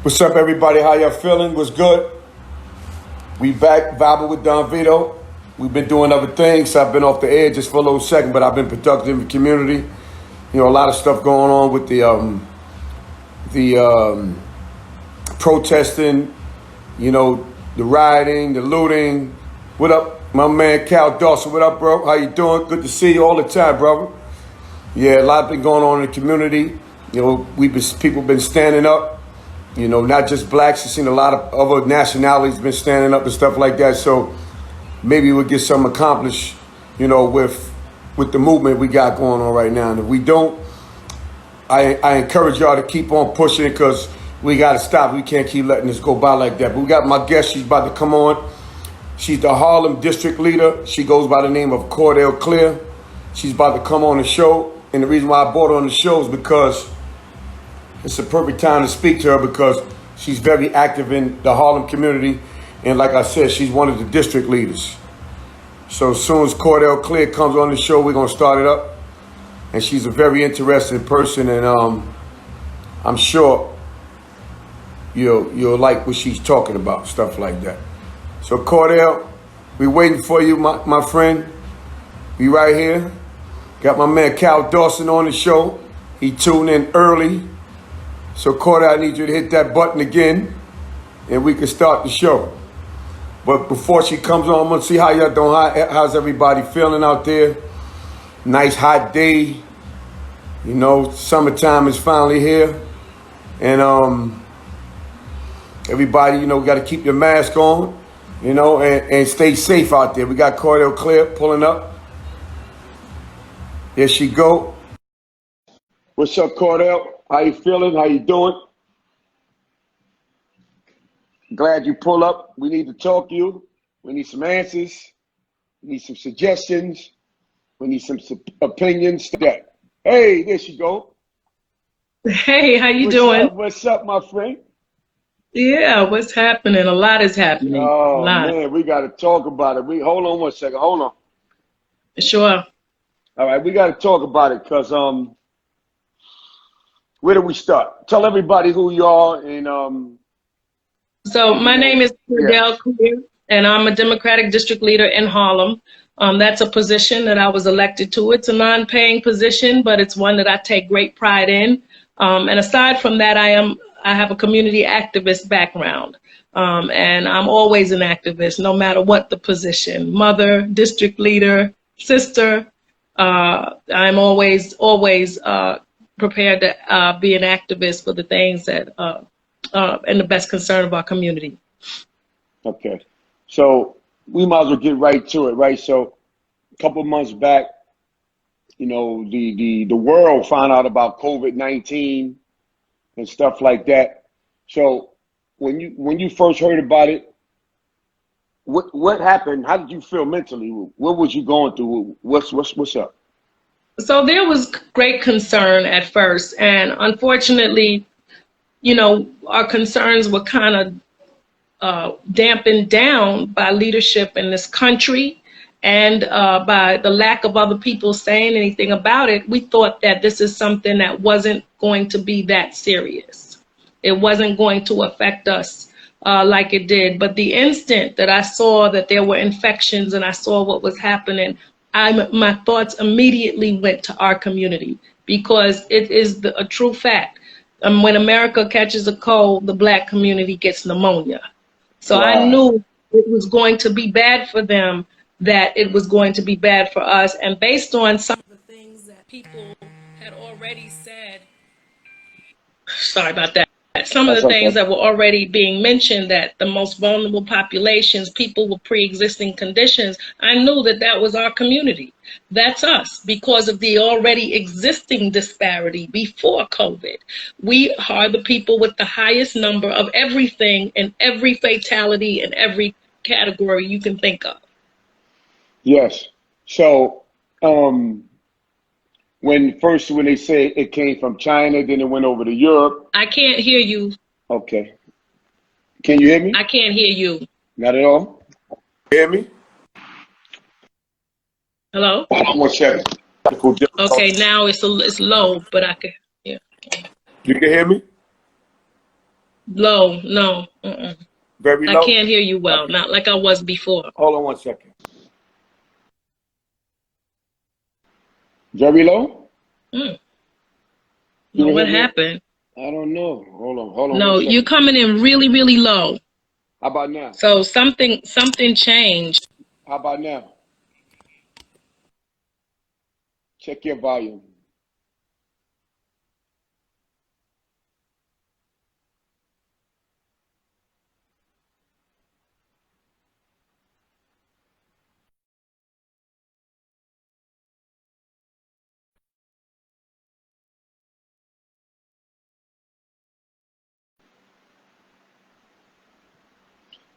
What's up, everybody? How y'all feeling? What's good? We back vibing with Don Vito. We've been doing other things. I've been off the air just for a little second, but I've been productive in the community. You know, a lot of stuff going on with the protesting. You know, the rioting, the looting. What up, my man Cal Dawson? What up, bro? How you doing? Good to see you all the time, brother. Yeah, a lot been going on in the community. You know, people been standing up. You know, not just blacks. I've seen a lot of other nationalities been standing up and stuff like that. So maybe we'll get something accomplished, you know, with the movement we got going on right now. And if we don't, I encourage y'all to keep on pushing it because we got to stop. We can't keep letting this go by like that. But we got my guest. She's about to come on. She's the Harlem district leader. She goes by the name of Cordell Cleare. She's about to come on the show. And the reason why I brought her on the show is because it's a perfect time to speak to her because she's very active in the Harlem community. And like I said, she's one of the district leaders. So as soon as Cordell Cleare comes on the show, we're going to start it up. And she's a very interesting person. And I'm sure you'll like what she's talking about, stuff like that. So Cordell, we're waiting for you, my friend. We right here. Got my man Cal Dawson on the show. He tuned in early. So, Cordell, I need you to hit that button again, and we can start the show. But before she comes on, I'm going to see how y'all doing. How's everybody feeling out there? Nice hot day. You know, summertime is finally here. And everybody, you know, got to keep your mask on, you know, and stay safe out there. We got Cordell Cleare pulling up. There she go. What's up, Cordell? How you feeling? How you doing? Glad you pull up. We need to talk to you. We need some answers. We need some suggestions. We need some opinions. Hey, there she go. Hey, how you doing? What's up, my friend? Yeah, what's happening? A lot is happening. Oh, man, we got to talk about it. Hold on one second. Hold on. Sure. All right, we got to talk about it because where do we start? Tell everybody who you are and So my name is Cordell Cleare, and I'm a Democratic district leader in Harlem. That's a position that I was elected to. It's a non-paying position, but it's one that I take great pride in. And aside from that, I have a community activist background. And I'm always an activist, no matter what the position. Mother, district leader, sister. I'm always prepared to be an activist for the things that and the best concern of our community. Okay, so we might as well get right to it, right? So a couple of months back, you know, the world found out about COVID-19 and stuff like that. So when you first heard about it, what happened? How did you feel mentally? What was you going through? What's up? So there was great concern at first, and unfortunately, you know, our concerns were kind of dampened down by leadership in this country and by the lack of other people saying anything about it. We thought that this is something that wasn't going to be that serious. It wasn't going to affect us like it did. But the instant that I saw that there were infections and I saw what was happening, my thoughts immediately went to our community because it is a true fact. When America catches a cold, the Black community gets pneumonia. So wow. I knew it was going to be bad for them, that it was going to be bad for us. And based on some of the things that people had already said, sorry about that. Some of the things that were already being mentioned, that the most vulnerable populations, people with pre-existing conditions, I knew that that was our community. That's us because of the already existing disparity before COVID. We are the people with the highest number of everything and every fatality in every category you can think of. Yes. So when they say it came from China, then it went over to Europe. I can't hear you. Okay. Can you hear me? I can't hear you. Not at all? Hear me? Hello? Hold on one second. Okay, now it's low, but I can, yeah. You can hear me? Low, no. Mm-mm. Very I low? can't hear you well, Okay. not like I was before. Hold on 1 second. Very low? Mm. Can No, you hear what me? happened? I don't know. Hold on one No, you're second. coming in really, really low. How about now? So something changed. How about now? Check your volume.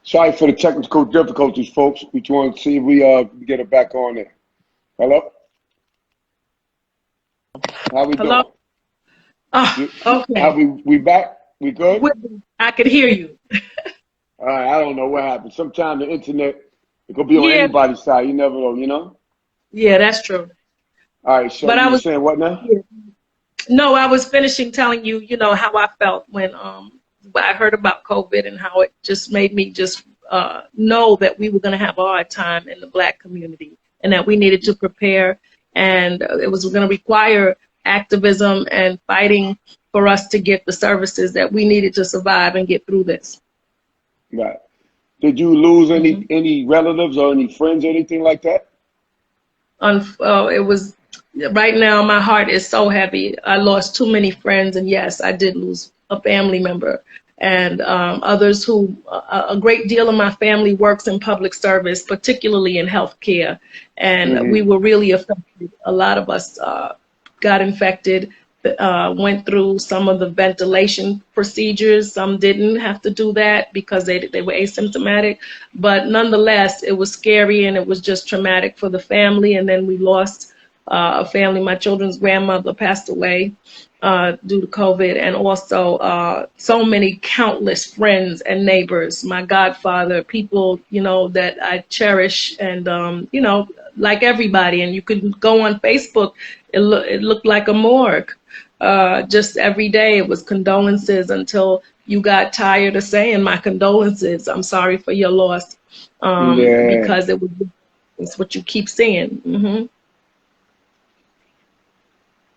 Sorry for the technical difficulties, folks. We want to see if we can get it back on there. Hello? How we Hello? doing? Oh, How okay. we back? We good? I could hear you. All right, I don't know what happened. Sometimes the internet, it could be on Yeah, anybody's side. You never know, you know? yeah, that's true. All right, so But you I were was, saying what now? yeah. No, I was finishing telling you, how I felt when I heard about COVID and how it just made me just know that we were going to have a hard time in the Black community and that we needed to prepare, and it was going to require activism and fighting for us to get the services that we needed to survive and get through this. Right. Did you lose Mhm. any relatives or any friends or anything like that? It was right now. My heart is so heavy. I lost too many friends, and yes, I did lose a family member, and others who a great deal of my family works in public service, particularly in healthcare, and we Mm-hmm. were really affected. A lot of us got infected. Went through some of the ventilation procedures. Some didn't have to do that because they were asymptomatic. But nonetheless, it was scary and it was just traumatic for the family. And then we lost a family. My children's grandmother passed away due to COVID, and also so many countless friends and neighbors. My godfather, people that I cherish, and like everybody. And you could go on Facebook. It looked like a morgue. Just every day it was condolences until you got tired of saying my condolences. I'm sorry for your loss, Yeah. because it's what you keep saying.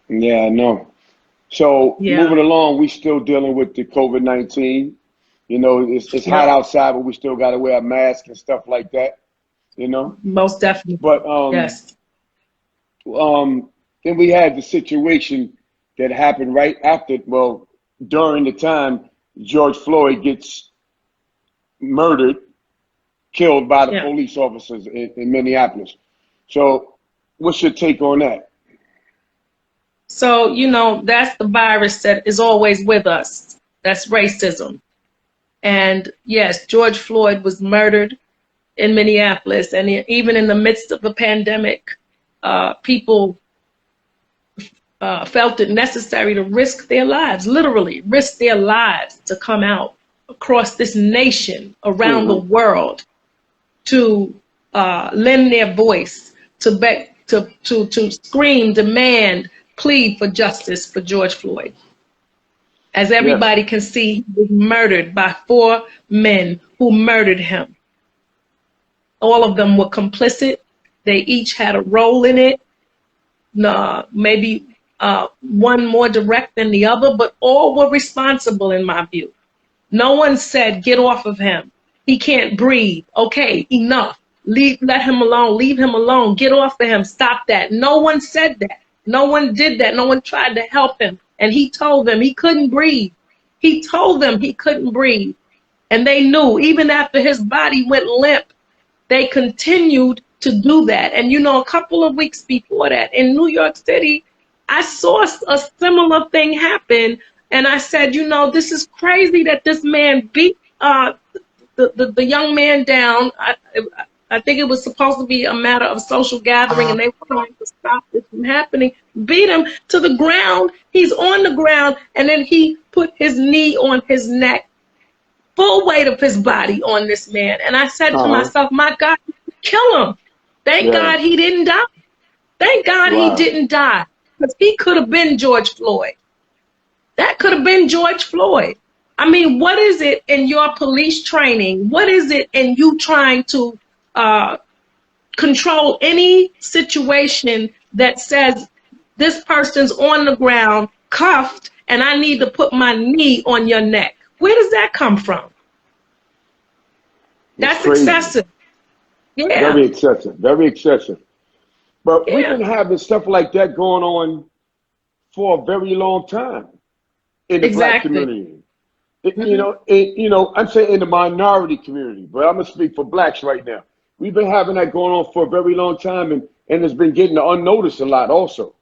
Yeah, I know. So Yeah, moving along, we still dealing with the COVID-19. You know, it's hot yep, outside, but we still got to wear a mask and stuff like that. You know, most definitely. but Yes. um, then we had the situation that happened right after, well, during the time George Floyd gets murdered, killed by the Yeah. police officers in Minneapolis. So, what's your take on that? So, that's the virus that is always with us. That's racism. And yes, George Floyd was murdered in Minneapolis. And even in the midst of the pandemic, people felt it necessary to risk their lives, literally risk their lives, to come out across this nation, around the Hmm. world, to lend their voice, to beg, to scream, demand, plead for justice for George Floyd. As Yes. everybody can see, he was murdered by four men who murdered him. All of them were complicit. They each had a role in it. Maybe one more direct than the other, but all were responsible in my view. No one said, get off of him. He can't breathe. Okay, enough. Let him alone. Leave him alone. Get off of him. Stop that. No one said that. No one did that. No one tried to help him. And he told them he couldn't breathe. He told them he couldn't breathe. And they knew, even after his body went limp, they continued to do that. And a couple of weeks before that in New York City, I saw a similar thing happen. And I said, this is crazy that this man beat the young man down. I think it was supposed to be a matter of social gathering, and they were trying to stop this from happening. Beat him to the ground. He's on the ground, and then he put his knee on his neck, full weight of his body on this man. And I said to Uh huh. myself, my God, kill him. Thank Yeah. God he didn't die. Thank God he Wow. didn't die. Because he could have been George Floyd. That could have been George Floyd. I mean, what is it in your police training? What is it in you trying to control any situation that says this person's on the ground, cuffed, and I need to put my knee on your neck? Where does that come from? That's excessive. Yeah. Very excessive. Very excessive. But we've Yeah. been having stuff like that going on for a very long time in the black Exactly. community. You know, I'm saying in the minority community, but I'm gonna speak for blacks right now. We've been having that going on for a very long time, and it's been getting unnoticed a lot also.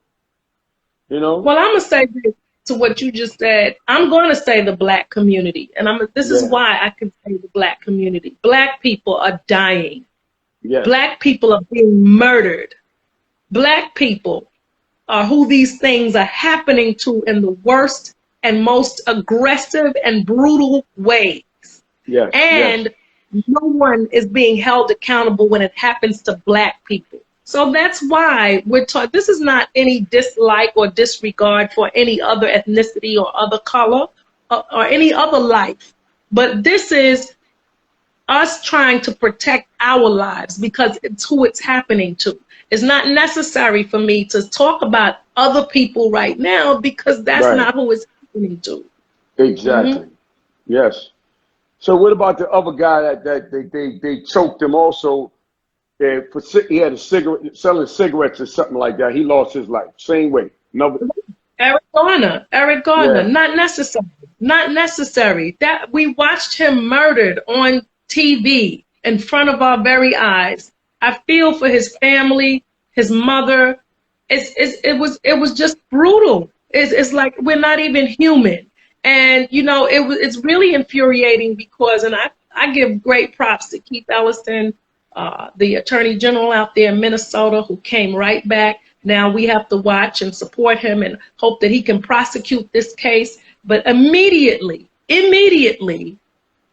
You know? Well, I'm gonna say this to what you just said. I'm going to say the black community, and this is Yeah. why I can say the black community. Black people are dying. Yes. Black people are being murdered. Black people are who these things are happening to in the worst and most aggressive and brutal ways. Yes. And no one is being held accountable when it happens to black people. So that's why we're taught this is not any dislike or disregard for any other ethnicity or other color or any other life. But this is us trying to protect our lives because it's who it's happening to. It's not necessary for me to talk about other people right now because that's Right. not who it's happening to. Exactly. Yes. So what about the other guy that they choked him also? He had a cigarette selling cigarettes or something like that. He lost his life. Same way. No. Eric Garner, Yeah. not necessary, not necessary. That we watched him murdered on TV in front of our very eyes. I feel for his family, his mother. It was just brutal. It's like we're not even human. And you know, it's really infuriating because, and I give great props to Keith Ellison, the Attorney General out there in Minnesota, who came right back. Now we have to watch and support him and hope that he can prosecute this case. But immediately,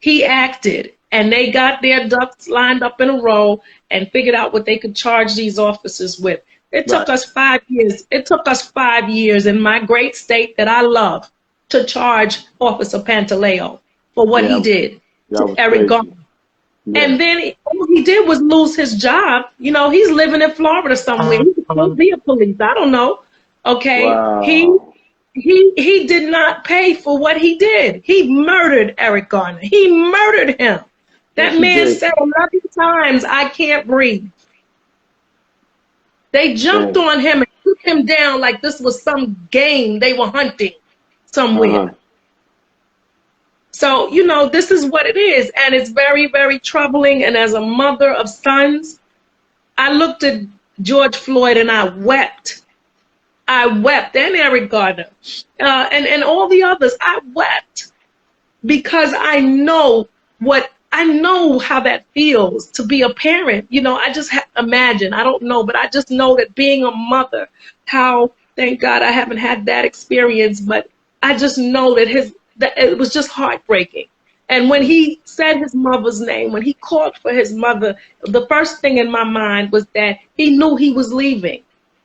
he acted, and they got their ducks lined up in a row and figured out what they could charge these officers with. It took us 5 years. It took us 5 years in my great state that I love to charge Officer Pantaleo for what he did to Eric Garner. Yeah. And then all he did was lose his job. You know, he's living in Florida somewhere. He could still be a police. I don't know. Okay. Wow. He did not pay for what he did. He murdered Eric Garner. He murdered him. That man said 11 times, "I can't breathe." They jumped on him and took him down like this was some game they were hunting somewhere. So, you know, this is what it is. And it's very, very troubling. And as a mother of sons, I looked at George Floyd and I wept. I wept. And Eric Garner and all the others. I wept because I know how that feels to be a parent. You know, I just imagine, I don't know, but I just know that being a mother, how, thank God I haven't had that experience, but I just know that it was just heartbreaking. And when he said his mother's name, when he called for his mother, the first thing in my mind was that he knew he was leaving.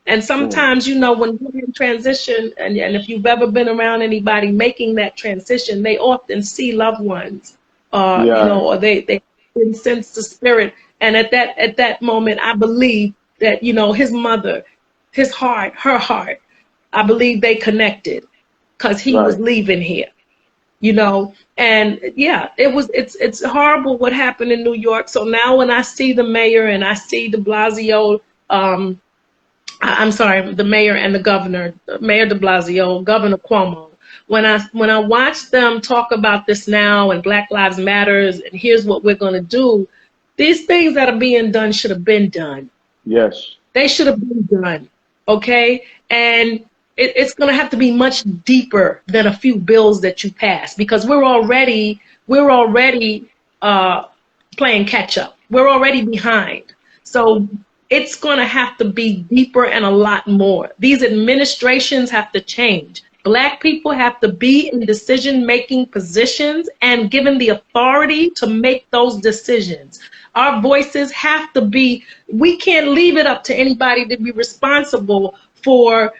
And sometimes, you know, when we're in transition, and if you've ever been around anybody making that transition, they often see loved ones, you know, or they can sense the spirit. And at that moment, I believe that, you know, his mother, his heart, her heart, I believe they connected because he was leaving here, you know. And yeah, it's horrible what happened in New York. So now when I see the mayor and I see de Blasio, I'm sorry, the mayor and the governor, Mayor de Blasio, Governor Cuomo, when I watch them talk about this now and Black Lives Matters and here's what we're going to do, these things that are being done should have been done. Yes. They should have been done. Okay. And it's going to have to be much deeper than a few bills that you pass because we're already playing catch up. We're already behind. So it's going to have to be deeper and a lot more. These administrations have to change. Black people have to be in decision-making positions and given the authority to make those decisions. Our voices have to be, we can't leave it up to anybody to be responsible for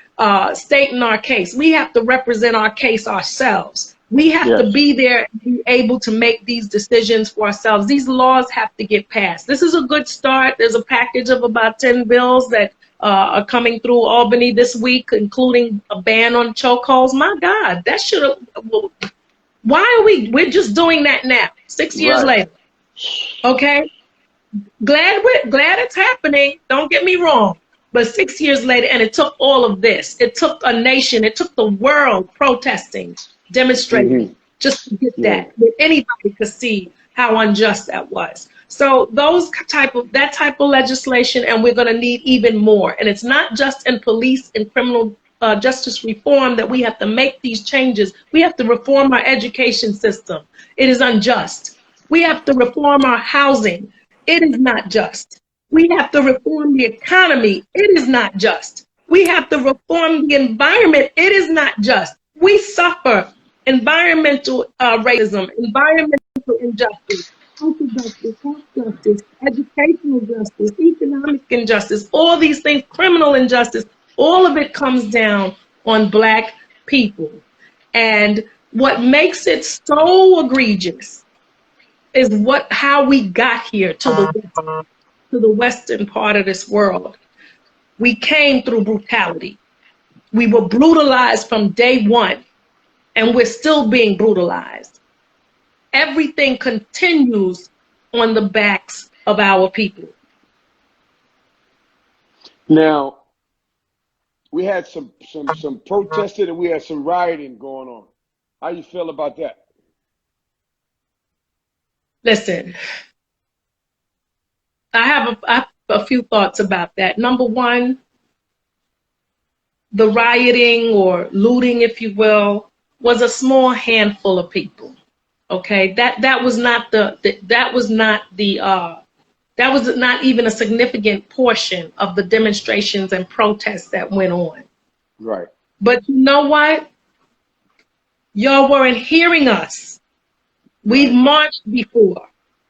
stating our case. We have to represent our case ourselves. We have to Yes. be there and be able to make these decisions for ourselves. These laws have to get passed. This is a good start. There's a package of about 10 bills that are coming through Albany this week, including a ban on chokeholds. My God, that should have. Why are we're just doing that now, 6 years Right. later? Okay, glad it's happening. Don't get me wrong, but 6 years later, and it took all of this. It took a nation. It took the world protesting, demonstrating, just to get Yeah. that anybody could see how unjust that was. So that type of legislation, and we're going to need even more. And it's not just in police and criminal justice reform that we have to make these changes. We have to reform our education system. It is unjust. We have to reform our housing. It is not just. We have to reform the economy. It is not just. We have to reform the environment. It is not just. We suffer environmental racism, environmental injustice, social justice, health justice, educational justice, economic injustice, all these things, criminal injustice, all of it comes down on Black people. And what makes it so egregious is how we got here to the western part of this world. We came through brutality. We were brutalized from day one, and we're still being brutalized. Everything continues on the backs of our people. Now, we had some protesting and we had some rioting going on. How you feel about that? Listen, I have a few thoughts about that. Number one, the rioting or looting, if you will, was a small handful of people. Okay, that was not even a significant portion of the demonstrations and protests that went on. Right. But you know what? Y'all weren't hearing us. We've marched before.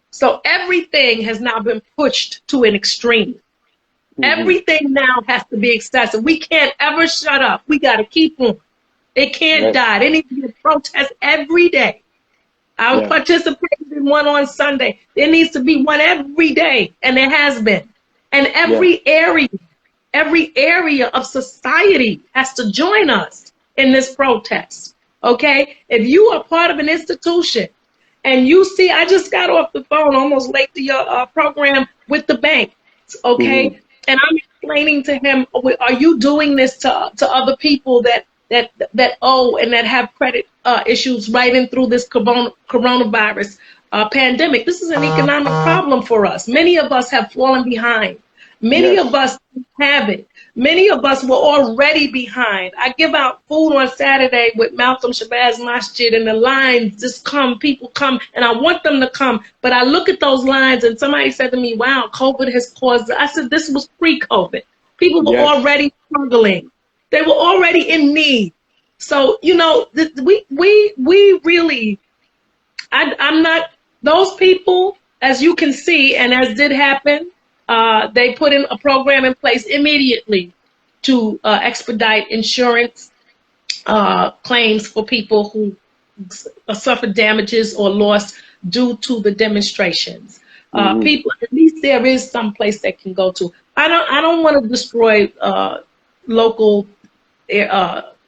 So everything has now been pushed to an extreme. Everything now has to be excessive. We can't ever shut up. We got to keep on. It can't die. There needs to be a protest every day. I participated in one on Sunday. There needs to be one every day, and there has been. And every area of society has to join us in this protest. Okay? If you are part of an institution and you see, I just got off the phone almost late to your program with the bank. Okay? And I'm explaining to him, are you doing this to other people that owe and that have credit issues right in through this coronavirus pandemic? This is an economic problem for us. Many of us have fallen behind. Many of us have it. Many of us were already behind. I give out food on Saturday with Malcolm Shabazz Masjid, and the lines just come, people come, and I want them to come. But I look at those lines, and somebody said to me, wow, COVID has caused it. I said, this was pre-COVID. People were already struggling. They were already in need. So, you know, we really, I'm not, those people, as you can see, and as did happen, they put in a program in place immediately to expedite insurance claims for people who suffered damages or loss due to the demonstrations. People, at least there is some place they can go to. I don't want to destroy local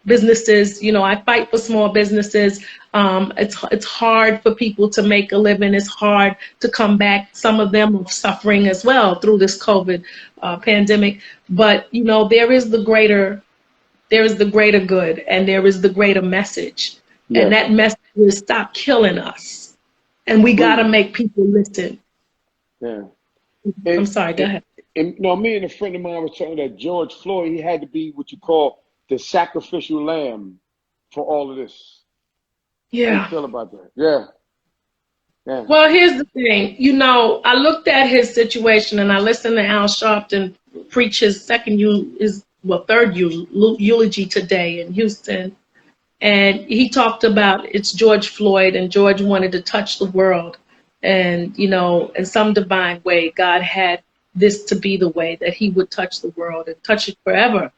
businesses. You know, I fight for small businesses. It's hard for people to make a living. It's hard to come back. Some of them are suffering as well through this COVID pandemic. But you know, there is the greater good, and there is the greater message. And that message is stop killing us. And we got to make people listen. Yeah. I'm sorry, go ahead. And no, me and a friend of mine was talking that George Floyd, he had to be what you call the sacrificial lamb for all of this. Yeah. How you feel about that? Yeah. Well, here's the thing. You know, I looked at his situation and I listened to Al Sharpton preach his third eulogy today in Houston. And he talked about it's George Floyd, and George wanted to touch the world. And, you know, in some divine way, God had this to be the way that he would touch the world and touch it forever.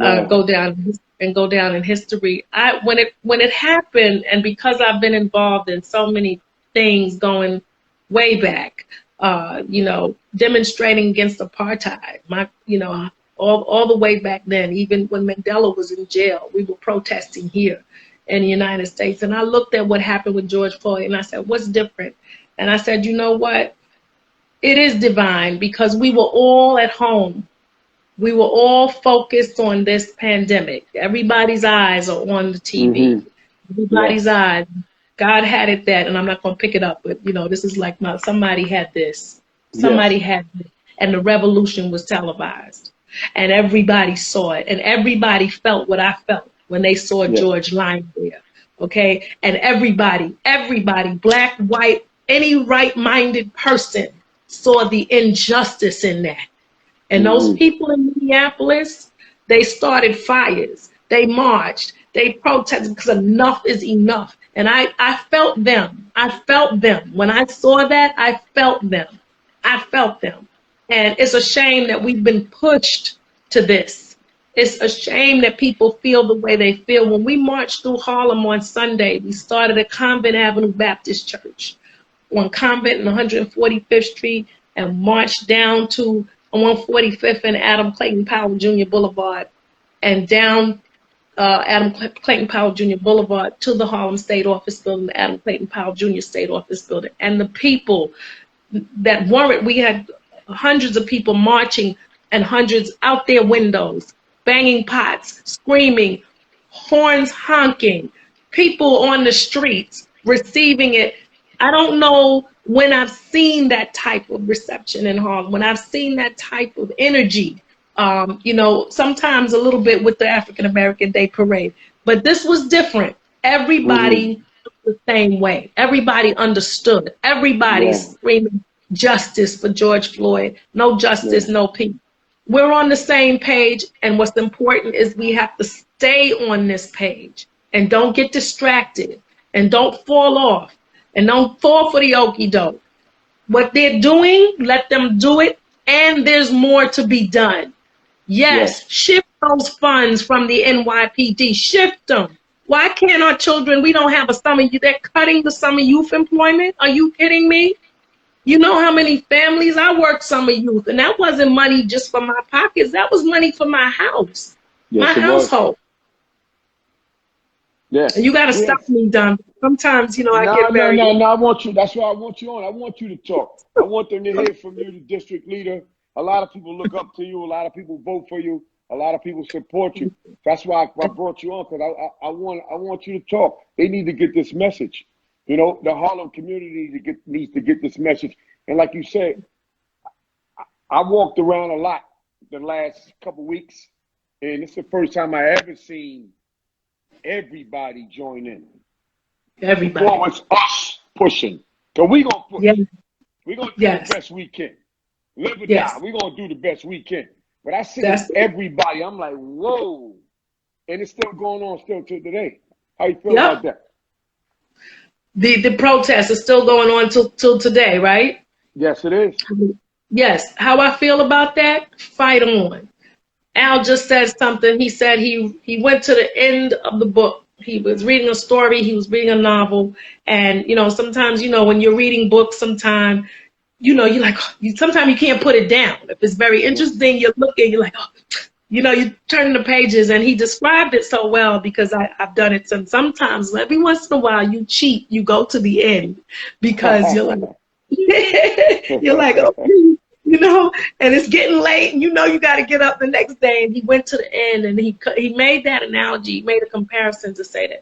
go down in history. When it happened, and because I've been involved in so many things going way back, demonstrating against apartheid, all the way back then, even when Mandela was in jail, we were protesting here in the United States. And I looked at what happened with George Floyd and I said, what's different? And I said, you know what? It is divine because we were all at home. We were all focused on this pandemic. Everybody's eyes are on the TV. Everybody's eyes. God had it that, and I'm not going to pick it up, but this is like somebody had this. Somebody had this. And the revolution was televised. And everybody saw it. And everybody felt what I felt when they saw George lying there. Okay? And everybody, black, white, any right-minded person saw the injustice in that. And those people in Minneapolis, they started fires. They marched. They protested because enough is enough. And I felt them. I felt them. When I saw that, I felt them. I felt them. And it's a shame that we've been pushed to this. It's a shame that people feel the way they feel. When we marched through Harlem on Sunday, we started at Convent Avenue Baptist Church on Convent and 145th Street and marched down to 145th and Adam Clayton Powell Jr. Boulevard and down Adam Clayton Powell Jr. Boulevard to the Harlem State Office Building, the Adam Clayton Powell Jr. State Office Building. And the people that weren't, we had hundreds of people marching and hundreds out their windows, banging pots, screaming, horns honking, people on the streets receiving it. I don't know when I've seen that type of reception in Harlem, when I've seen that type of energy, sometimes a little bit with the African American Day Parade, but this was different. Everybody the same way. Everybody understood. Everybody's screaming justice for George Floyd. No justice, no peace. We're on the same page, and what's important is we have to stay on this page and don't get distracted and don't fall off and don't fall for the okie doke. What they're doing, let them do it, and there's more to be done. Yes, shift those funds from the NYPD, shift them. Why can't our children, we don't have a summer, they're cutting the summer youth employment? Are you kidding me? You know how many families, I worked summer youth, and that wasn't money just for my pockets, that was money for my house, my household. Yes. And you got to stop me, Don. Sometimes, I get very... No, I want you, that's why I want you on. I want you to talk. I want them to hear from you, the district leader. A lot of people look up to you. A lot of people vote for you. A lot of people support you. That's why I brought you on, because I want you to talk. They need to get this message. The Harlem community needs to get this message. And like you said, I walked around a lot the last couple weeks, and it's the first time I ever seen everybody join in. Everybody. Before it's us pushing. So we're going to push. Yes. We're going to do the best we can. Live or die. We're going to do the best we can. But I see everybody. I'm like, whoa. And it's still going on still to today. How you feel about that? The protest is still going on till today, right? Yes, it is. Yes. How I feel about that? Fight on. Al just said something. He said he went to the end of the book. He was reading a story. He was reading a novel. And, sometimes, when you're reading books, sometimes, you're like, sometimes you can't put it down. If it's very interesting, you're looking, you're like, you turn the pages. And he described it so well because I've done it. And sometimes, every once in a while, you cheat. You go to the end because you're like, you're like, oh, and it's getting late, and you got to get up the next day. And he went to the end, and he made that analogy, he made a comparison to say that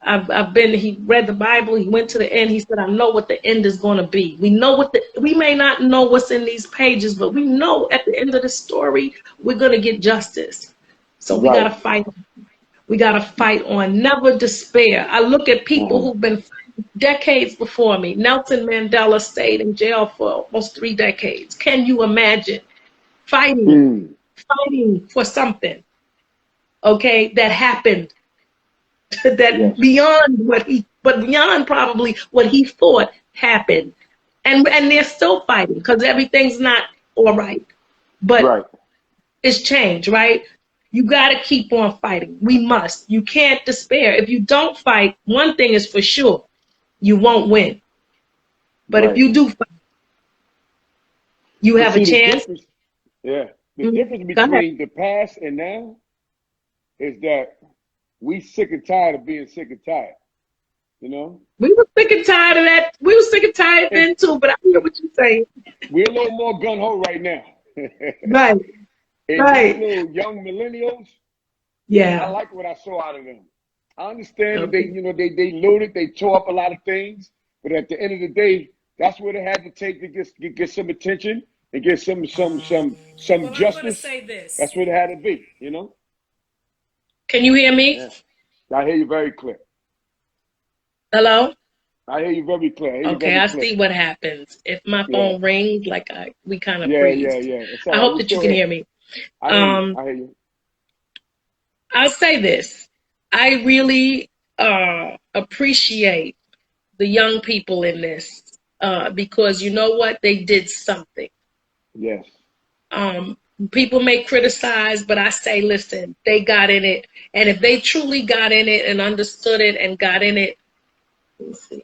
he read the Bible, he went to the end, he said, I know what the end is going to be. We know we may not know what's in these pages, but we know at the end of the story, we're going to get justice. So we got to fight. We got to fight on, never despair. I look at people who've been decades before me. Nelson Mandela stayed in jail for almost 3 decades. Can you imagine fighting for something, that happened, beyond probably what he thought happened, and they're still fighting because everything's not all right, but it's change, right? You got to keep on fighting. We must. You can't despair. If you don't fight, one thing is for sure, you won't win. But if Right. you do fight, you But have a see, the chance. difference, yeah, the Mhm. difference Go ahead. between the past and now is that we sick and tired of being sick and tired. You know, We were sick and tired of that. We were sick and tired and then too, but I hear what you're saying. we're a little more gun ho right now. Right, And these right. little young millennials, I Yeah. like what I saw out of them. I understand that they, Okay. you know, they looted, they tore up a lot of things, but at the end of the day, that's what it had to take to get some attention and get some Well, I'm going to justice. say this. That's what it had to be, you know. Can you hear me? Yeah, I hear you very clear. Hello? I hear you very clear. I hear you Okay, very I clear. see what happens. If my Yeah, phone rings, like we kind of yeah, yeah, freeze. yeah. It's all I right. hope We that you still can here. hear me. I hear you. Um, I hear you. I'll say this. I really appreciate the young people in this because you know what? They did something. Yes. Um, People may criticize, but I say, listen, they got in it. And if they truly got in it and understood it and got in it, let me see.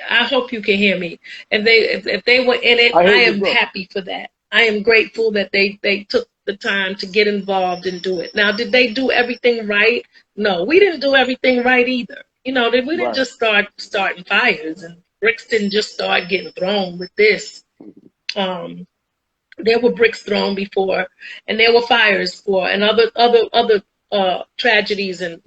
I hope you can hear me. If they were in it, I hear I you, am bro. happy for that. I am grateful that they took the time to get involved and do it. Now, did they do everything right? No, we didn't do everything right either. You know, we didn't Right. just start starting fires and bricks didn't just start getting thrown with this. Um, there were bricks thrown before, and there were fires for, and other tragedies and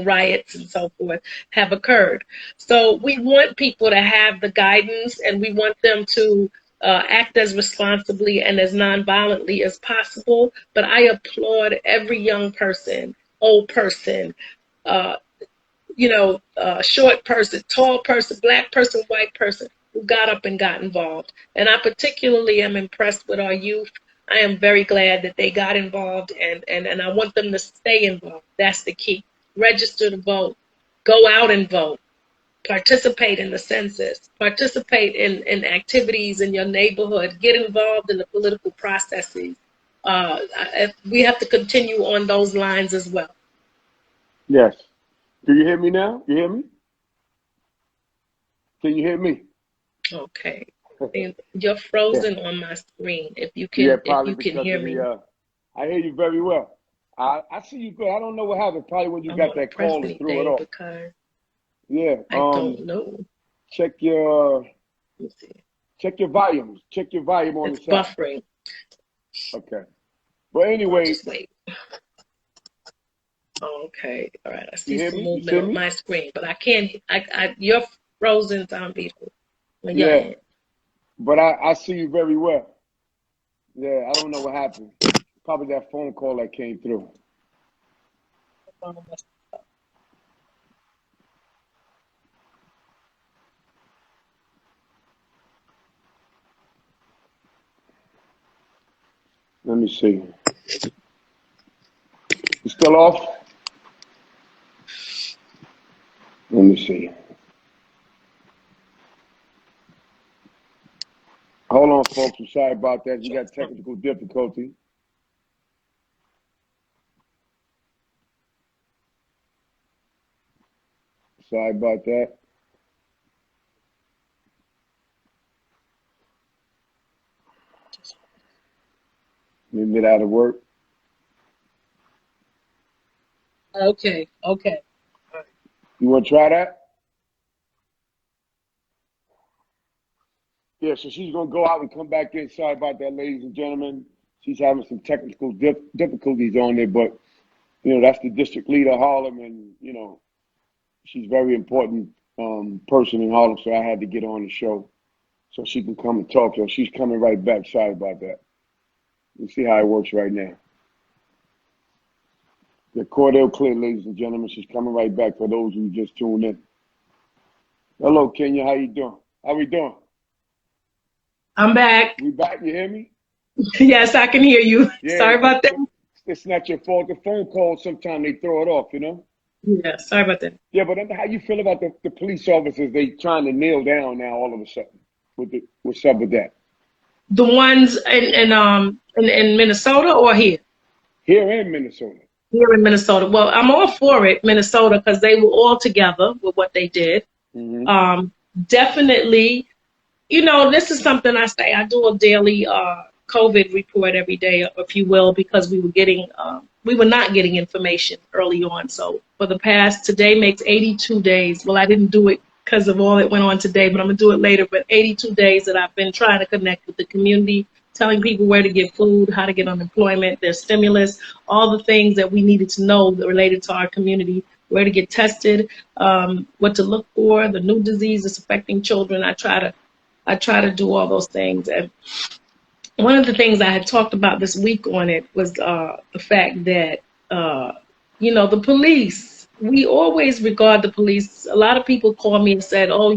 riots and so forth have occurred. So we want people to have the guidance, and we want them to act as responsibly and as nonviolently as possible. But I applaud every young person, old person, uh, short person, tall person, black person, white person who got up and got involved. And I particularly am impressed with our youth. I am very glad that they got involved and I want them to stay involved. That's the key. Register to vote. Go out and vote. Participate in the census. Participate in activities in your neighborhood. Get involved in the political processes. We have to continue on those lines as well. Yes. Do you hear me now? You hear me? Can you hear me? Okay. And you're Yeah. frozen on my screen. Yeah, If probably you can because hear of me, I hear you very well. I see you good. I don't know what happened. Probably when you I don't got want to that press call and threw it anything off. because Yeah. I don't know. Check your Let me see. check your volumes. Check your volume on the It's side. buffering. Okay. But I'll anyway, just wait. Okay. All right. I you see hear some me? You movement see on me? my screen, but I can't. You're frozen, Zombie. On your Yeah. end. But I see you very well. Yeah, I don't know what happened. Probably that phone call that came through. Let me see. You still off? Let me see. Hold on, folks. I'm sorry about that. We got technical difficulty. Sorry about that. Let me get out of work. Okay. Okay. You want to try that? Yeah, so she's going to go out and come back in. Sorry about that, ladies and gentlemen. She's having some technical difficulties on there, but, that's the district leader of Harlem, and, she's a very important person in Harlem, so I had to get on the show so she can come and talk to her. She's coming right back. Sorry about that. Let's see how it works right now. The Cordell Cleare, ladies and gentlemen. She's coming right back for those who just tuned in. Hello, Kenya. How you doing? How we doing? I'm back. We back? You hear me? Yes, I can hear you. Yeah, Sorry about that. it's not your fault. The phone calls, sometimes they throw it off. Yeah. Sorry about that. Yeah, but how you feel about the police officers they trying to nail down now all of a sudden? What's up with that? The ones in Minnesota or here? Here in Minnesota. Here in Minnesota. Well, I'm all for it, Minnesota, because they were all together with what they did. Definitely, this is something I say. I do a daily COVID report every day, if you will, because we were not getting information early on. So for the past, today makes 82 days. Well, I didn't do it because of all that went on today, but I'm going to do it later. But 82 days that I've been trying to connect with the community, telling people where to get food, how to get unemployment, their stimulus, all the things that we needed to know that related to our community, where to get tested, what to look for, the new disease that's affecting children. I try to do all those things. And one of the things I had talked about this week on it was the fact that, the police, we always regard the police. A lot of people call me and said, oh,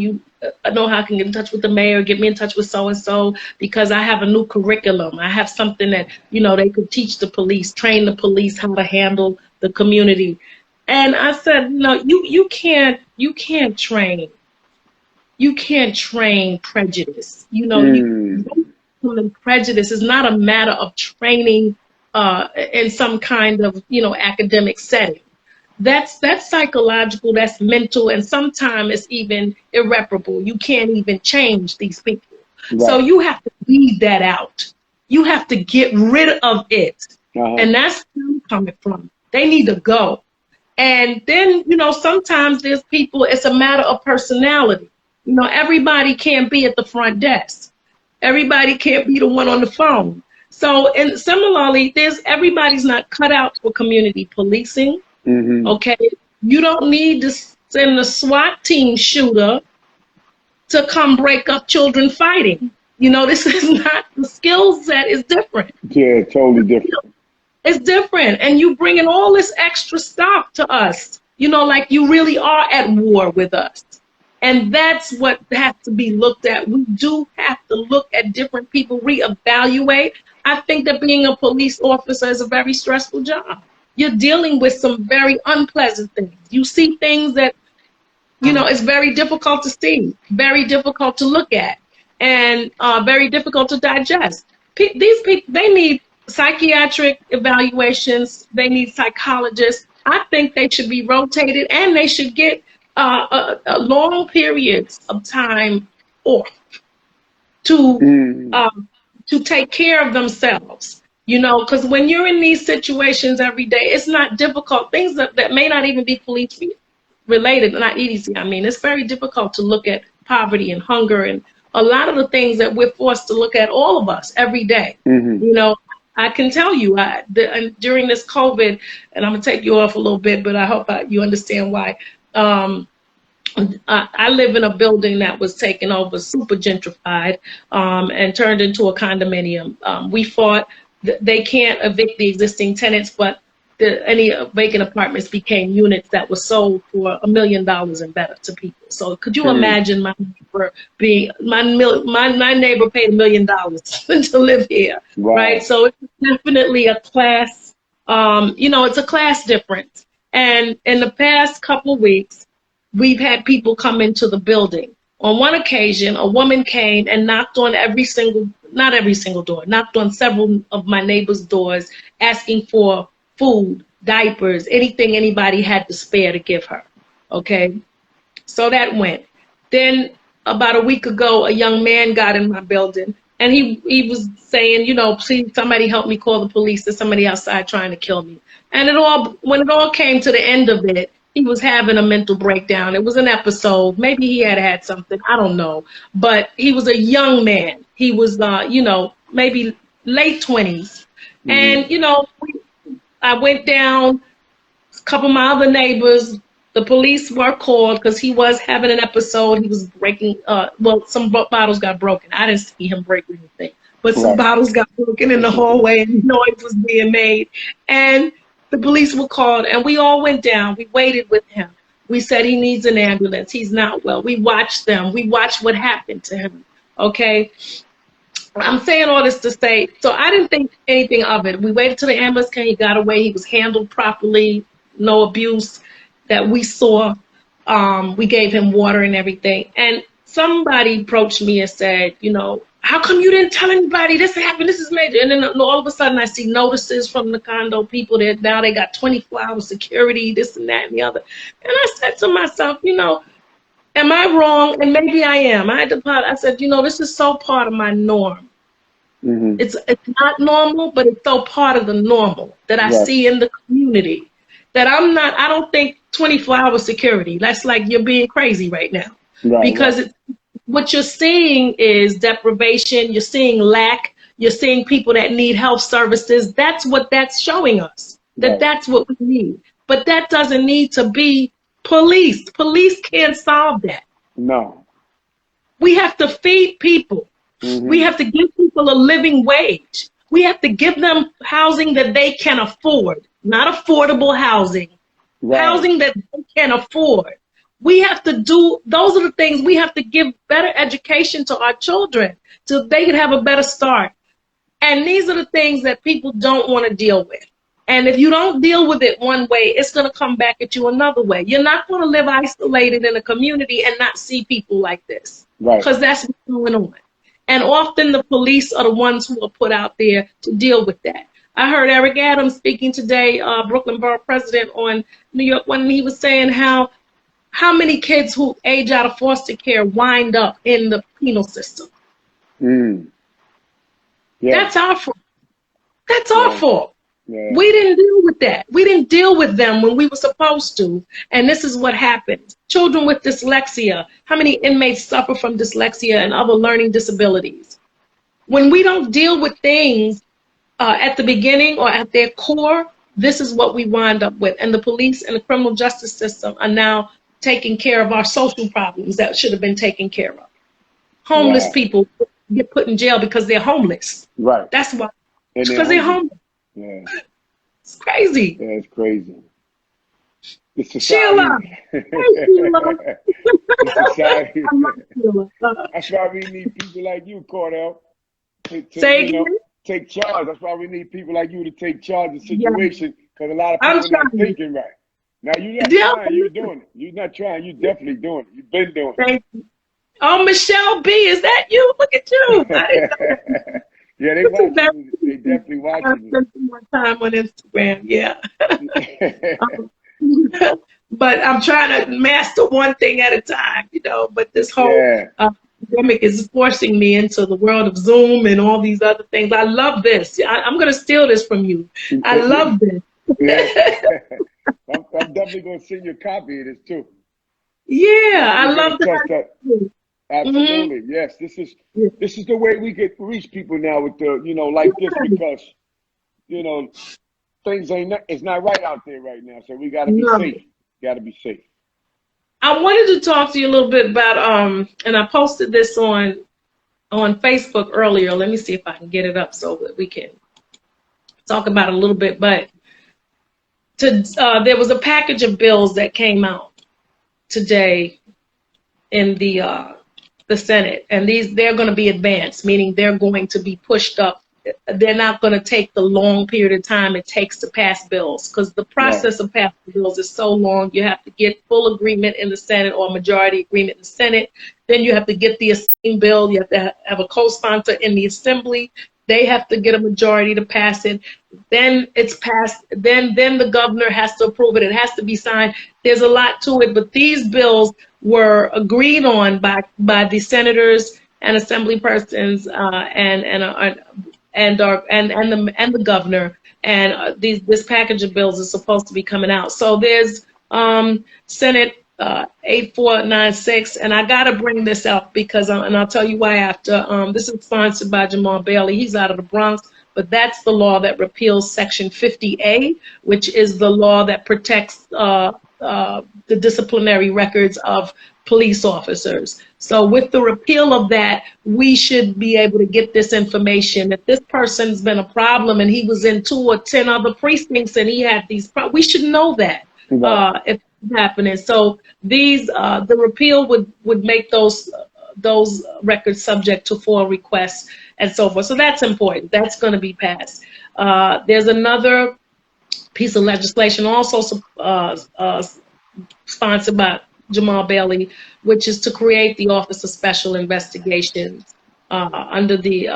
I know how I can get in touch with the mayor, get me in touch with so-and-so, because I have a new curriculum. I have something that, they could teach the police, train the police how to handle the community. And I said, no, you can't train. You can't train prejudice. Prejudice is not a matter of training in some kind of, academic setting. That's psychological, that's mental, and sometimes it's even irreparable. You can't even change these people. Right. So you have to weed that out. You have to get rid of it. And that's where I'm coming from. They need to go. And then, sometimes there's people, it's a matter of personality. Everybody can't be at the front desk. Everybody can't be the one on the phone. So, and similarly, everybody's not cut out for community policing. Okay, you don't need to send a SWAT team shooter to come break up children fighting. This is not, the skill set is different. Yeah, totally different. It's different, and you bringing all this extra stuff to us. Like you really are at war with us. And that's what has to be looked at. We do have to look at different people, reevaluate. I think that being a police officer is a very stressful job. You're dealing with some very unpleasant things. You see things that, it's very difficult to see, very difficult to look at, and very difficult to digest. These people, they need psychiatric evaluations. They need psychologists. I think they should be rotated, and they should get long periods of time off to take care of themselves. Because when you're in these situations every day, it's not difficult. Things that may not even be police related, not easy. I mean, it's very difficult to look at poverty and hunger and a lot of the things that we're forced to look at, all of us, every day. I can tell you, during this COVID, and I'm going to take you off a little bit, but I hope you understand why. I live in a building that was taken over, super gentrified, and turned into a condominium. We fought. They can't evict the existing tenants, but any vacant apartments became units that were sold for $1 million and better to people. So could you imagine my neighbor my neighbor paid $1 million to live here, right? So it's definitely a class, it's a class difference. And in the past couple weeks, we've had people come into the building. On one occasion, a woman came and knocked on not every single door, knocked on several of my neighbors' doors asking for food, diapers, anything anybody had to spare to give her, okay? So that went. Then about a week ago, a young man got in my building, and he was saying, please, somebody help me call the police. There's somebody outside trying to kill me. And when it all came to the end of it, he was having a mental breakdown. It was an episode. Maybe he had something. I don't know. But he was a young man. He was, maybe late 20s. And, I went down, a couple of my other neighbors, the police were called because he was having an episode. He was breaking, some bottles got broken. I didn't see him break anything. But some bottles got broken in the hallway and noise was being made. And the police were called, and we all went down. We waited with him. We said he needs an ambulance. He's not well. We watched them. We watched what happened to him, okay? I'm saying all this to say, so I didn't think anything of it. We waited till the ambulance came. He got away. He was handled properly. No abuse that we saw. We gave him water and everything. And somebody approached me and said, how come you didn't tell anybody this happened? This is major. And then all of a sudden I see notices from the condo people that now they got 24-hour security, this and that and the other. And I said to myself, you know, am I wrong? And maybe I am. I said, you know, this is so part of my norm. Mm-hmm. It's not normal, but it's so part of the normal that I see in the community that I don't think 24-hour security, that's like you're being crazy right now. Because what you're seeing is deprivation, you're seeing lack, you're seeing people that need health services. That's what that's showing us, that's what we need. But that doesn't need to be police. Police can't solve that. No. We have to feed people. Mm-hmm. We have to give people a living wage. We have to give them housing that they can afford, not affordable housing, housing that they can afford. We have to do, those are the things, we have to give better education to our children so they can have a better start. And these are the things that people don't want to deal with. And if you don't deal with it one way, it's going to come back at you another way. You're not going to live isolated in a community and not see people like this. Because that's what's going on. And often the police are the ones who are put out there to deal with that. I heard Eric Adams speaking today, Brooklyn Borough President on New York, when he was saying how many kids who age out of foster care wind up in the penal system. That's our fault. That's our fault. We didn't deal with that. We didn't deal with them when we were supposed to. And this is what happens. Children with dyslexia. How many inmates suffer from dyslexia and other learning disabilities? When we don't deal with things at the beginning or at their core, this is what we wind up with. And the police and the criminal justice system are now taking care of our social problems that should have been taken care of. Homeless people get put in jail because they're homeless. That's why. Because they're homeless. It's crazy. Yeah, it's crazy. Sheila. Hey, Sheila. That's why we need people like you, Cordell, to take charge. That's why we need people like you to take charge of the situation, because a lot of people are not thinking right. Now, you're not trying, you're doing it. You're not trying, you're definitely doing it. You've been doing it. Thank you. Oh, Michelle B., is that you? Look at you. Yeah, they watch you. They definitely watch you. I spent some more time on Instagram, but I'm trying to master one thing at a time, you know, but this whole pandemic is forcing me into the world of Zoom and all these other things. I love this. I'm going to steal this from you. I love this. I'm definitely going to send you a copy of this, too. Yeah, I love that. Absolutely, yes. This is the way we could reach people now with the, like this, because, things it's not right out there right now. So we got to be safe. Got to be safe. I wanted to talk to you a little bit about, and I posted this on Facebook earlier. Let me see if I can get it up so that we can talk about it a little bit. But there was a package of bills that came out today in the Senate, and they're going to be advanced, meaning they're going to be pushed up. They're not going to take the long period of time it takes to pass bills, because the process of passing bills is so long. You have to get full agreement in the Senate or majority agreement in the Senate. Then you have to get the same bill. You have to have a co-sponsor in the Assembly. They have to get a majority to pass it. Then it's passed. Then the governor has to approve it. It has to be signed. There's a lot to it, but these bills were agreed on by the senators and assembly persons and the governor. And this package of bills is supposed to be coming out. So there's Senate 8496, and I gotta bring this up because and I'll tell you why after. This is sponsored by Jamal Bailey. He's out of the Bronx, but that's the law that repeals Section 50A, which is the law that protects the disciplinary records of police officers. So with the repeal of that, we should be able to get this information. If this person's been a problem and he was in 2 or 10 other precincts and he had these problems, we should know that if it's happening. So the repeal would make those records subject to FOIA requests and so forth. So that's important. That's going to be passed. There's another piece of legislation also sponsored by Jamal Bailey, which is to create the Office of Special Investigations. under the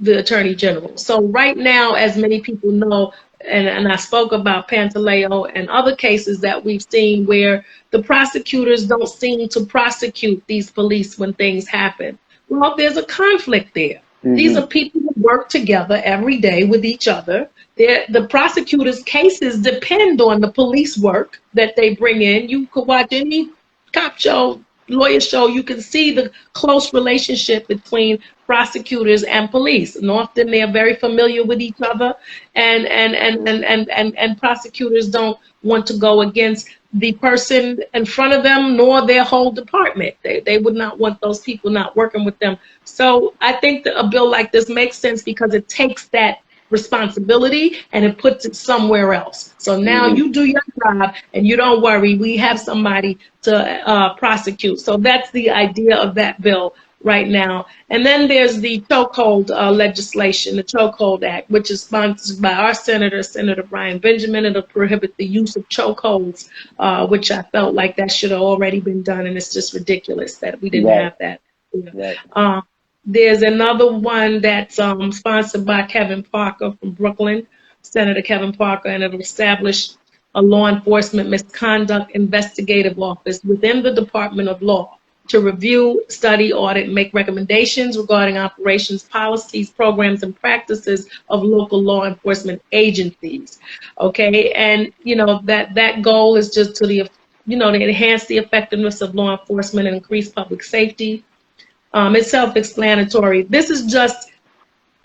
Attorney General. So right now, as many people know, and I spoke about Pantaleo and other cases that we've seen where the prosecutors don't seem to prosecute these police when things happen. Well, there's a conflict there. These are people who work together every day with each other. The prosecutors' cases depend on the police work that they bring in. You could watch any cop show, lawyer show, you can see the close relationship between prosecutors and police. And often they are very familiar with each other, and prosecutors don't want to go against the person in front of them nor their whole department. They would not want those people not working with them. So I think that a bill like this makes sense because it takes that responsibility and it puts it somewhere else. So now you do your job and you don't worry, we have somebody to prosecute. So that's the idea of that bill right now. And then there's the chokehold legislation, the Chokehold Act, which is sponsored by our Senator Brian Benjamin. It'll prohibit the use of chokeholds, which I felt like that should have already been done, and it's just ridiculous that we didn't have that. Right. There's another one that's sponsored by Kevin Parker from Brooklyn, Senator Kevin Parker, and it'll establish a law enforcement misconduct investigative office within the Department of Law to review, study, audit, and make recommendations regarding operations, policies, programs, and practices of local law enforcement agencies. Okay, and that goal is just to enhance the effectiveness of law enforcement and increase public safety. It's self-explanatory. This is just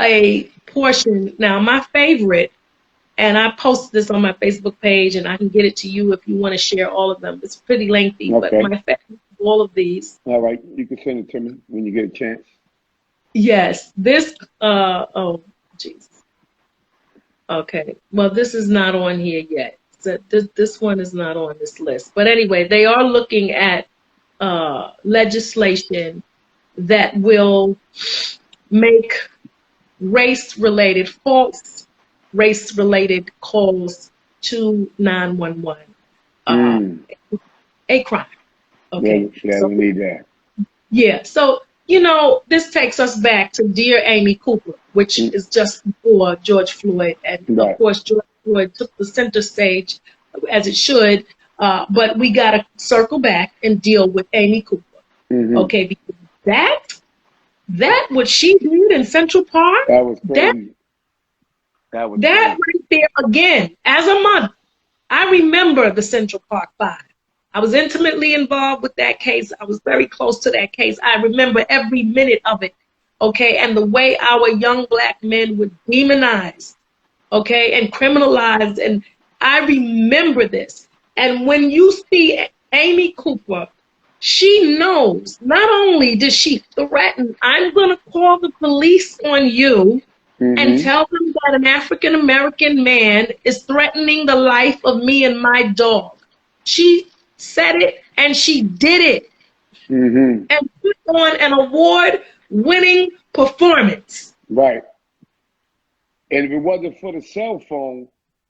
a portion. Now, my favorite, and I posted this on my Facebook page, and I can get it to you if you want to share all of them. It's pretty lengthy, but my favorite of all of these. All right, you can send it to me when you get a chance. Yes, this, oh, Jesus. Okay, well, this is not on here yet. So this one is not on this list. But anyway, they are looking at legislation that will make false race-related calls to 911 a crime. Okay. Yeah, so, we need that. Yeah. So, this takes us back to Dear Amy Cooper, which is just before George Floyd. And of course, George Floyd took the center stage, as it should. But we got to circle back and deal with Amy Cooper. Okay. Because that what she did in Central Park, that was crazy. That right there again, as a mother, I remember the Central Park 5. I was intimately involved with that case. I was very close to that case. I remember every minute of it, okay, and the way our young black men were demonized, okay, and criminalized, and I remember this. And when you see Amy Cooper, she knows, not only does she threaten, I'm going to call the police on you and tell them that an African-American man is threatening the life of me and my dog. She said it and she did it. And put on an award-winning performance. Right. And if it wasn't for the cell phone,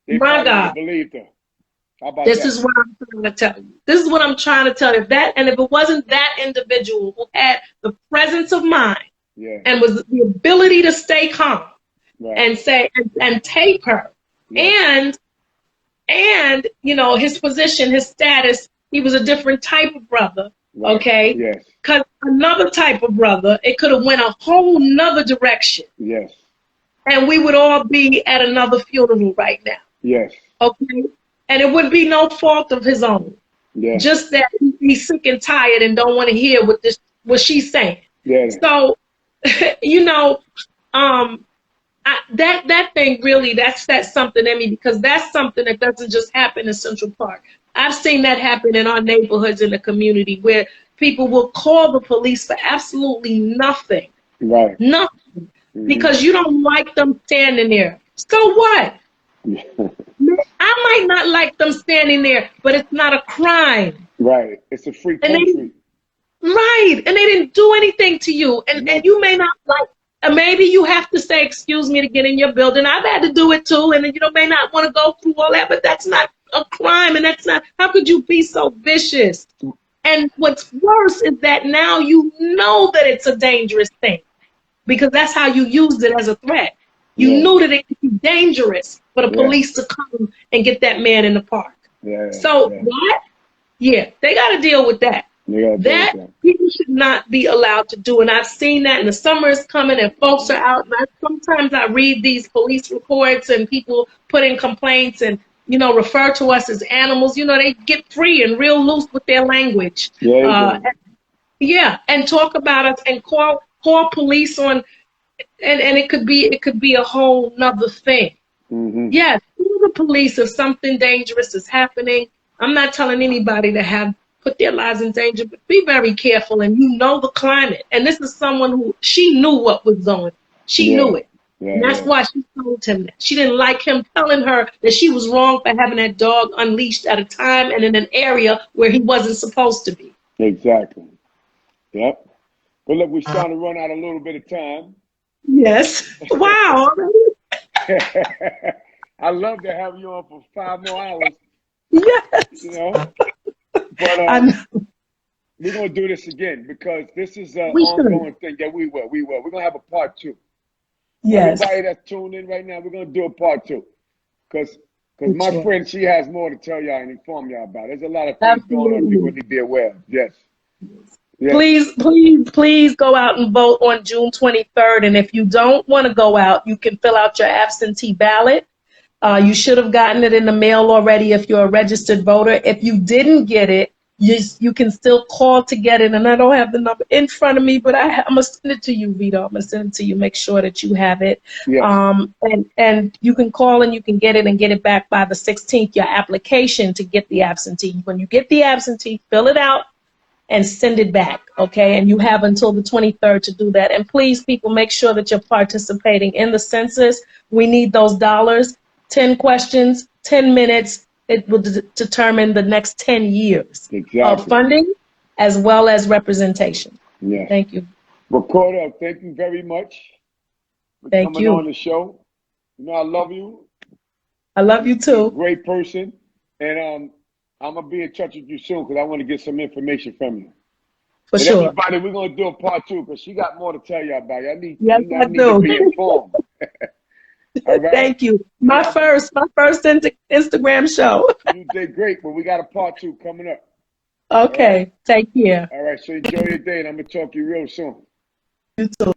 they probably wouldn't have believed her. How about this that? is what I'm trying to tell you. This is what I'm trying to tell you. And if it wasn't that individual who had the presence of mind and was the ability to stay calm and say and tape her, and his position, his status, he was a different type of brother. Okay. Yes. Because another type of brother, it could have went a whole nother direction. Yes. And we would all be at another funeral right now. Yes. Okay. And it would be no fault of his own. Yes. Just that he's sick and tired and don't want to hear what she's saying. Yes. So, that thing really, that's something in me, because that's something that doesn't just happen in Central Park. I've seen that happen in our neighborhoods in the community where people will call the police for absolutely nothing. Right. Nothing. Because you don't like them standing there. So what? I might not like them standing there, but it's not a crime. Right. It's a free country. Right. And they didn't do anything to you. And you may not like, maybe you have to say, excuse me, to get in your building. I've had to do it too. And may not want to go through all that, but that's not a crime. And that's not, how could you be so vicious? And what's worse is that now you know that it's a dangerous thing. because that's how you used it as a threat. You Yeah. knew that it could be dangerous for the Yeah. police to come and get that man in the park. Yeah. So Yeah. that, yeah, they got to deal with that. They gotta deal That with that. people should not be allowed to do. And I've seen that, and the summer is coming and folks are out. And sometimes I read these police reports and people put in complaints and, you know, refer to us as animals. You know, they get free and real loose with their language. Yeah, they do. Yeah, and talk about us and call police on, and it could be a whole nother thing. Mm-hmm. Yes, call the police if something dangerous is happening. I'm not telling anybody to have put their lives in danger, but be very careful. And you know the climate. And this is someone who she knew what was going. She Yeah. knew it. Yeah. And that's Yeah. why she told him that. She didn't like him telling her that she was wrong for having that dog unleashed at a time and in an area where he wasn't supposed to be. Exactly. Yep. But look, we're starting to run out a little bit of time. Yes. Wow. I'd love to have you on for 5 more hours, Yes. you know. But I know. we're gonna do this again because this is an We should. ongoing thing. Yeah, we will. We're gonna have a part 2. Yes. Everybody that's tuned in right now, we're gonna do a part 2. Because my Sure. friend, she has more to tell y'all and inform y'all about. There's a lot of things going on people Absolutely. need to be aware of. Yes. Yes. Please go out and vote on June 23rd. And if you don't want to go out, you can fill out your absentee ballot. You should have gotten it in the mail already if you're a registered voter. If you didn't get it, you can still call to get it. And I don't have the number in front of me, but I'm going to send it to you, Rita. I'm going to send it to you. Make sure that you have it. Yes. And you can call and you can get it and get it back by the 16th, your application to get the absentee. When you get the absentee, fill it out and send it back, okay? And you have until the 23rd to do that. And please, people, make sure that you're participating in the census. We need those dollars. 10 questions, 10 minutes. It will determine the next 10 years Exactly. of funding as well as representation. Yes. Thank you. Well, Cordell, thank you very much for Thank coming you. on the show. You know, I love you. I love you You're a too. great person. And I'm going to be in touch with you soon because I want to get some information from you. For And sure. everybody, we're going to do a part 2 because she got more to tell y'all about. I need Yes, I to do. be informed. All right? Thank you. My first Instagram show. You did great, but we got a part 2 coming up. Okay. Take care. All right, so enjoy your day, and I'm going to talk to you real soon. You too.